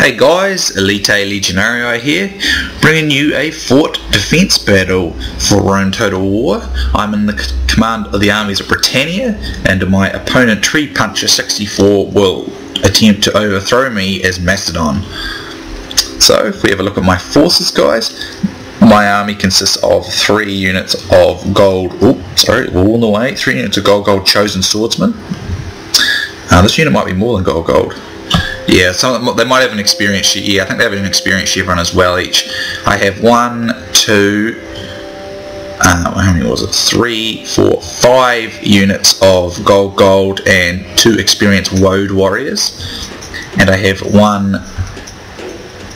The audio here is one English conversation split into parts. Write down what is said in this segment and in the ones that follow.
Hey guys, Elite Legionario here, bringing you a fort defense battle for Rome Total War. I'm in the command of the armies of Britannia, and my opponent Tree Puncher 64 will attempt to overthrow me as Macedon. So if we have a look at my forces, guys, my army consists of 3 units of gold, all in the way, 3 units of gold chosen swordsmen. This unit might be more than gold. Yeah, they might have an experience sheet. Yeah, I think they have an experience chevron as well each. I have 1, 2, how many was it? 3, 4, 5 units of gold and 2 experienced woad warriors. And I have 1,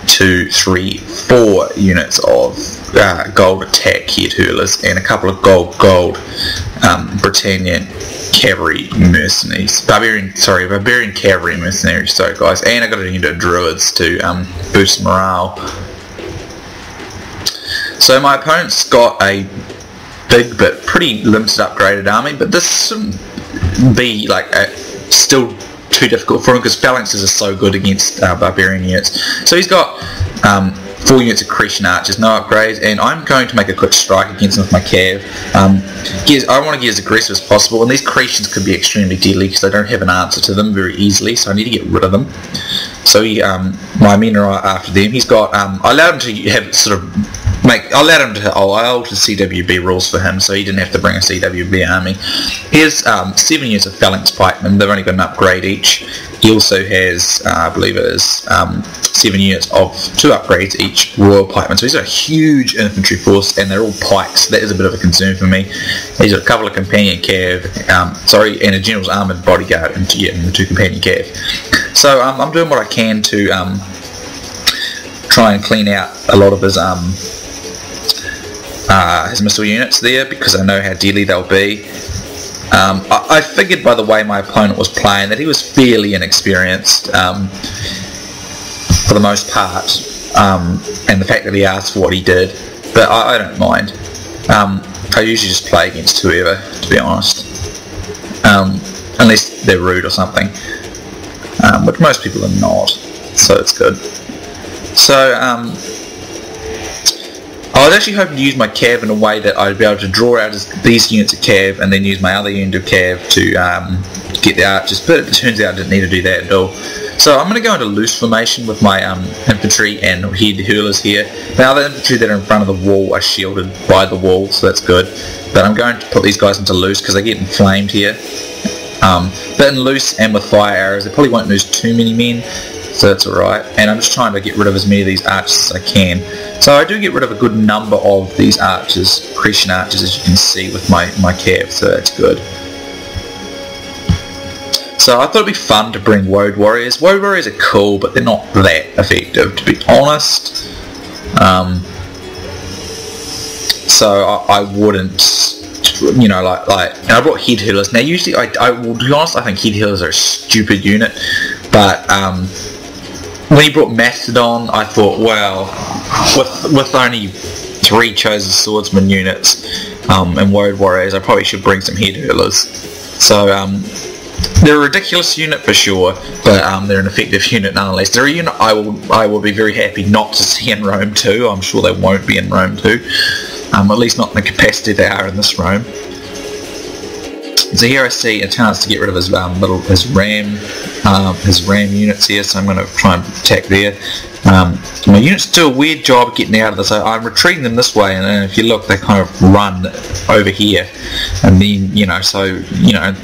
2, 3, 4 units of gold attack head hurlers and a couple of gold Britannia cavalry mercenaries, barbarian cavalry mercenaries, sorry guys, and I got a unit of druids to boost morale. So my opponent's got a big but pretty limited upgraded army, but this shouldn't be like still too difficult for him because phalanxes are so good against barbarian units. So he's got 4 units of Cretan archers, no upgrades, and I'm going to make a quick strike against him with my cav. I want to get as aggressive as possible, and these Cretans could be extremely deadly because I don't have an answer to them very easily, so I need to get rid of them. So my men are after them. He's got, I allowed him to have I altered CWB rules for him, so he didn't have to bring a CWB army. He has 7 units of phalanx pikemen. They've only got an upgrade each. He also has, I believe it is, 7 units of 2 upgrades each royal pikemen. So he's got a huge infantry force, and they're all pikes. That is a bit of a concern for me. He's got a couple of companion cav, and a general's armoured bodyguard, and 2 companion cav. So I'm doing what I can to try and clean out a lot of his missile units there, because I know how deadly they'll be. I figured by the way my opponent was playing that he was fairly inexperienced for the most part, and the fact that he asked for what he did, but I don't mind. I usually just play against whoever, to be honest, unless they're rude or something, which most people are not, so it's good. So I was actually hoping to use my cav in a way that I'd be able to draw out these units of cav and then use my other unit of cav to get the archers, but it turns out I didn't need to do that at all. So I'm going to go into loose formation with my infantry and head hurlers here. Now the infantry that are in front of the wall are shielded by the wall, so that's good. But I'm going to put these guys into loose because they get inflamed here. But in loose and with fire arrows, they probably won't lose too many men, so that's alright. And I'm just trying to get rid of as many of these archers as I can. So I do get rid of a good number of these archers, Cretan archers, as you can see with my cav, so that's good. So I thought it'd be fun to bring woad warriors. Woad warriors are cool, but they're not that effective, to be honest. So I wouldn't, and I brought head hurlers. Now usually I will be honest, I think head hurlers are a stupid unit, but when he brought Macedon, I thought, well, with only 3 chosen swordsman units and woad warriors, I probably should bring some head hurlers. So they're a ridiculous unit for sure, but they're an effective unit nonetheless. They're a unit I will be very happy not to see in Rome 2. I'm sure they won't be in Rome 2, at least not in the capacity they are in this Rome. So here I see a chance to get rid of his ram units here, so I'm going to try and attack there. My units do a weird job getting out of this. I'm retreating them this way, and then if you look, they kind of run over here, and then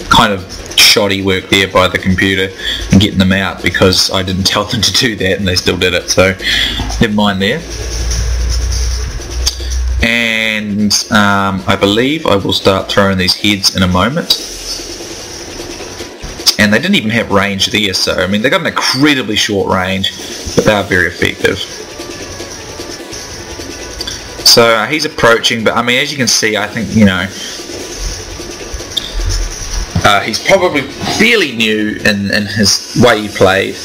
kind of shoddy work there by the computer and getting them out because I didn't tell them to do that, and they still did it. So never mind there. And I believe I will start throwing these heads in a moment. And they didn't even have range there, so I mean, they got an incredibly short range, but they are very effective. So he's approaching, but I mean, as you can see, I think, he's probably fairly new in his way he played.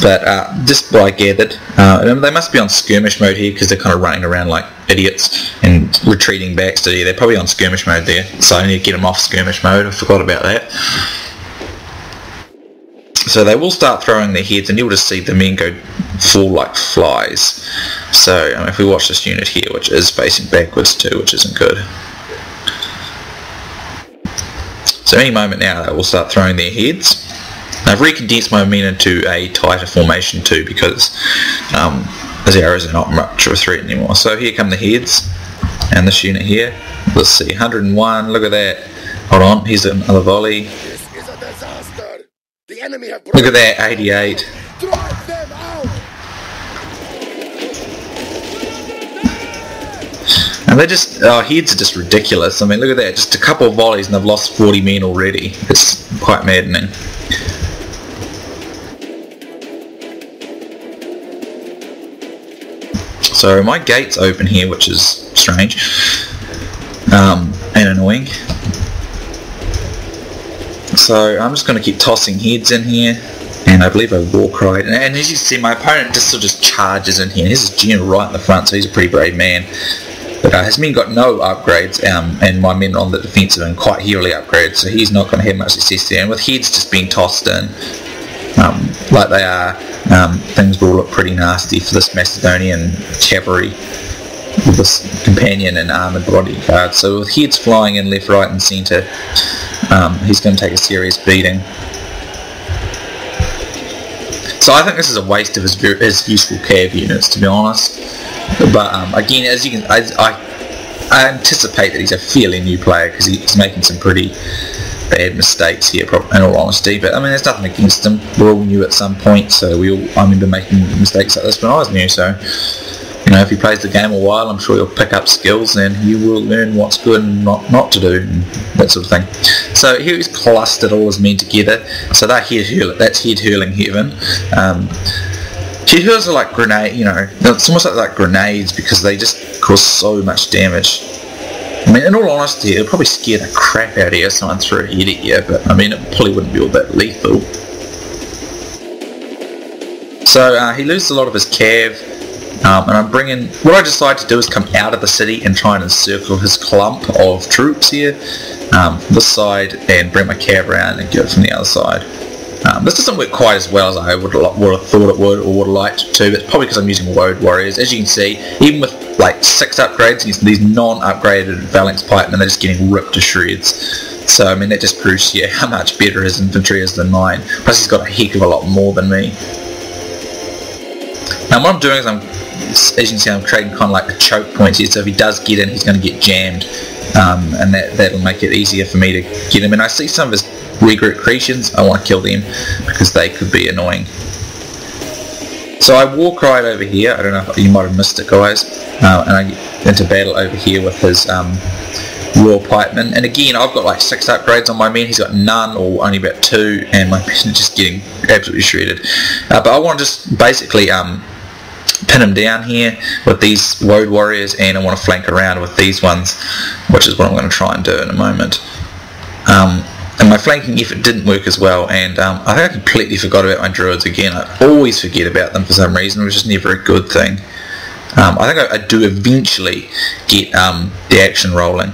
But just what I gathered, they must be on skirmish mode here because they're kind of running around like idiots and retreating back. So yeah, they're probably on skirmish mode there. So I need to get them off skirmish mode. I forgot about that. So they will start throwing their heads, and you'll just see the men go fall like flies. So if we watch this unit here, which is facing backwards too, which isn't good. So any moment now they will start throwing their heads. I've recondensed my men into a tighter formation too, because those arrows are not much of a threat anymore. So here come the heads, and this unit here, let's see, 101, look at that. Hold on, here's another volley. This is a disaster. The enemy have Look at that, 88. Drive them out. And they're just, heads are just ridiculous. I mean, look at that, just a couple of volleys and they've lost 40 men already. It's quite maddening. So my gate's open here, which is strange and annoying. So I'm just going to keep tossing heads in here, and I believe I walk right. And as you see, my opponent just sort of charges in here. Here's his general right in the front, so he's a pretty brave man. But his men got no upgrades, and my men on the defensive and quite heavily upgraded, so he's not going to have much success there. And with heads just being tossed in, like they are, things will look pretty nasty for this Macedonian cavalry with this companion and armoured bodyguard. So with heads flying in left, right and centre, he's going to take a serious beating. So I think this is a waste of his useful cav units, to be honest. But again, as you can, I anticipate that he's a fairly new player, because he's making some pretty bad mistakes here, in all honesty. But I mean, there's nothing against him. We're all new at some point, so I remember making mistakes like this when I was new. So you know, if he plays the game a while, I'm sure he'll pick up skills and he will learn what's good and not to do, and that sort of thing. So here he's clustered all his men together. So that's head hurling heaven. Head hurls are like grenade, you know, it's almost like grenades, because they just cause so much damage. I mean, in all honesty, it'll probably scare the crap out of you if someone threw a head at you, but I mean, it probably wouldn't be all that lethal. So he loses a lot of his cav, and I'm bringing, what I decided to do is come out of the city and try and encircle his clump of troops here, this side, and bring my cav around and get it from the other side. This doesn't work quite as well as I would have thought it would, or would have liked to, but it's probably because I'm using Woad Warriors. As you can see, even with like 6 upgrades, these non-upgraded phalanx pikemen, they're just getting ripped to shreds. So I mean, that just proves to you how much better his infantry is than mine. Plus he's got a heck of a lot more than me. Now what I'm doing is as you can see, I'm creating kind of like a choke points here, so if he does get in, he's going to get jammed, and that'll make it easier for me to get him. And I see some of his regroup creations, I want to kill them because they could be annoying. So I walk right over here, I don't know if you might have missed it, guys, and I get into battle over here with his Royal Pikemen. And again, I've got like 6 upgrades on my men, he's got none or only about 2, and my men are just getting absolutely shredded. But I want to just basically pin him down here with these Woad Warriors, and I want to flank around with these ones, which is what I'm going to try and do in a moment. And my flanking effort didn't work as well, and I think I completely forgot about my druids again. I always forget about them for some reason, which is never a good thing. I think I do eventually get the action rolling.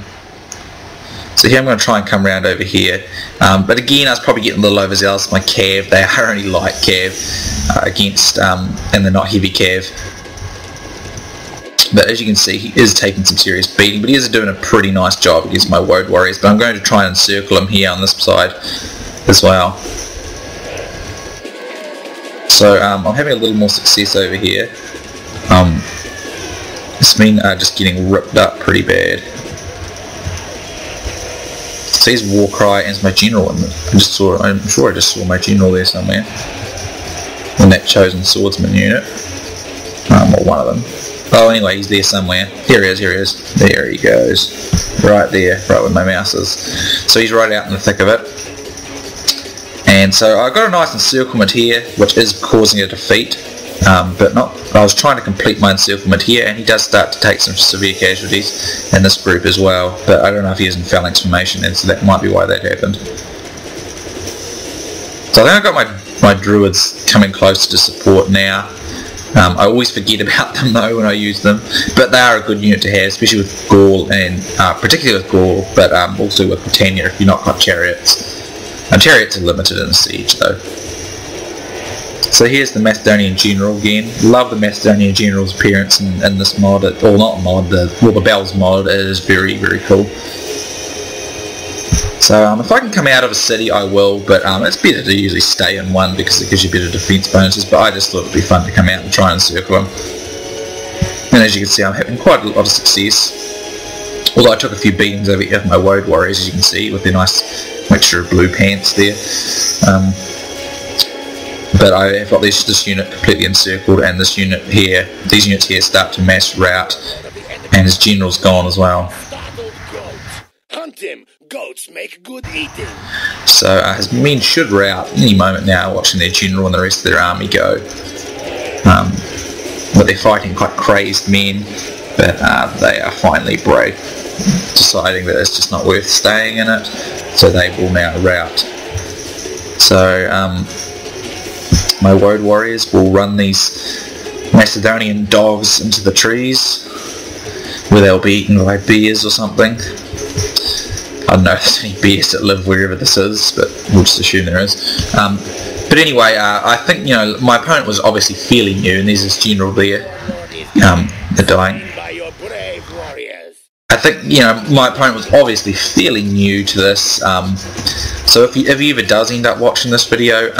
So here I'm going to try and come around over here, but again I was probably getting a little overzealous with my cav. They are only light cav against, and they're not heavy cav. But as you can see, he is taking some serious beating, but he is doing a pretty nice job against my Woad Warriors. But I'm going to try and encircle him here on this side as well. So I'm having a little more success over here. This men are just getting ripped up pretty bad. So here's Warcry and my general, and I'm sure I just saw my general there somewhere in that chosen swordsman unit, or one of them. Oh, anyway, he's there somewhere. Here he is. There he goes. Right there, right where my mouse is. So he's right out in the thick of it. And so I got a nice encirclement here, which is causing a defeat. But not. I was trying to complete my encirclement here, and he does start to take some severe casualties in this group as well. But I don't know if he is in phalanx formation, and so that might be why that happened. So I think I got my druids coming close to support now. I always forget about them though when I use them, but they are a good unit to have, especially with Gaul, and particularly with Gaul, but also with Britannia if you're not got chariots. Chariots are limited in siege though. So here's the Macedonian General again. Love the Macedonian General's appearance in this mod, or not mod, the Bells mod. It is very, very cool. So if I can come out of a city I will, but it's better to usually stay in one because it gives you better defense bonuses, but I just thought it would be fun to come out and try and encircle them. And as you can see, I'm having quite a lot of success. Although I took a few beatings over here with my Woad Warriors, as you can see, with their nice mixture of blue pants there. But I have got this unit completely encircled, and this unit here, these units here start to mass rout, and his general's gone as well. Hunt him. Goats make good eating. So his men should rout any moment now, watching their general and the rest of their army go. But they're fighting quite crazed men, but they are finally deciding that it's just not worth staying in it, so they will now rout. So my Woad Warriors will run these Macedonian dogs into the trees, where they'll be eaten by bears or something. I don't know if there's any bears that live wherever this is, but we'll just assume there is. But anyway, I think, you know, my opponent was obviously fairly new, and there's this general there. They're dying. I think, you know, my opponent was obviously fairly new to this. So if he ever does end up watching this video,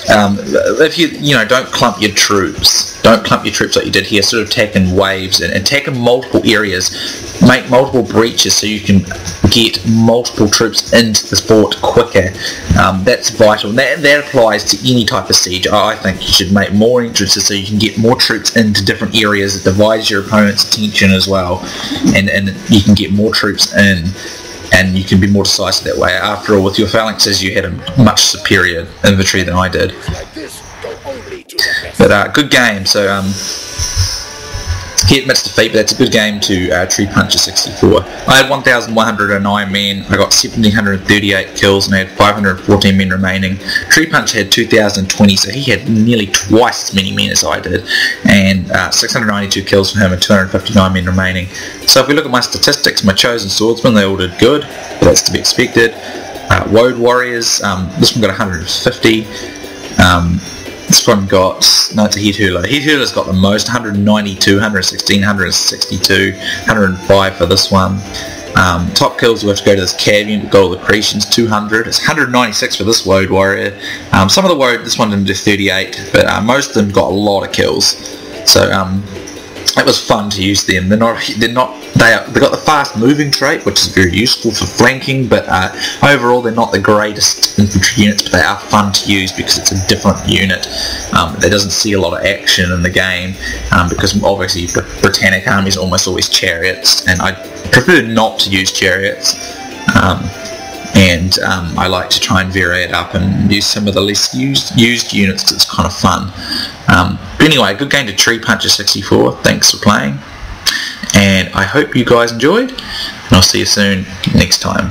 if you know, don't clump your troops. Don't clump your troops like you did here. Sort of attack in waves and attack in multiple areas. Make multiple breaches so you can get multiple troops into the fort quicker. That's vital. That applies to any type of siege. I think you should make more entrances so you can get more troops into different areas. It divides your opponent's attention as well, and you can get more troops in, and you can be more decisive that way. After all, with your phalanxes, you had a much superior infantry than I did. But good game. So he admits defeat, but that's a good game to Tree Puncher 64. I had 1,109 men, I got 1,738 kills, and I had 514 men remaining. Tree Puncher had 2,020, so he had nearly twice as many men as I did, and 692 kills for him and 259 men remaining. So if we look at my statistics, my chosen swordsmen, they all did good, but that's to be expected. Woad Warriors, this one got 150. This one got, no, it's a Head Hurler. Head Hurler's got the most, 192, 116, 162, 105 for this one. Top kills, we have to go to this cav unit, Gold Accretions, 200. It's 196 for this Woad Warrior. Some of the Woad, this one didn't do 38, but most of them got a lot of kills. So it was fun to use them. They got the fast moving trait, which is very useful for flanking, but overall they're not the greatest infantry units, but they are fun to use because it's a different unit that doesn't see a lot of action in the game, because obviously Britannic armies are almost always chariots, and I prefer not to use chariots. I like to try and vary it up and use some of the less used units because it's kind of fun. But anyway, good game to Tree Puncher 64. Thanks for playing, and I hope you guys enjoyed, and I'll see you soon next time.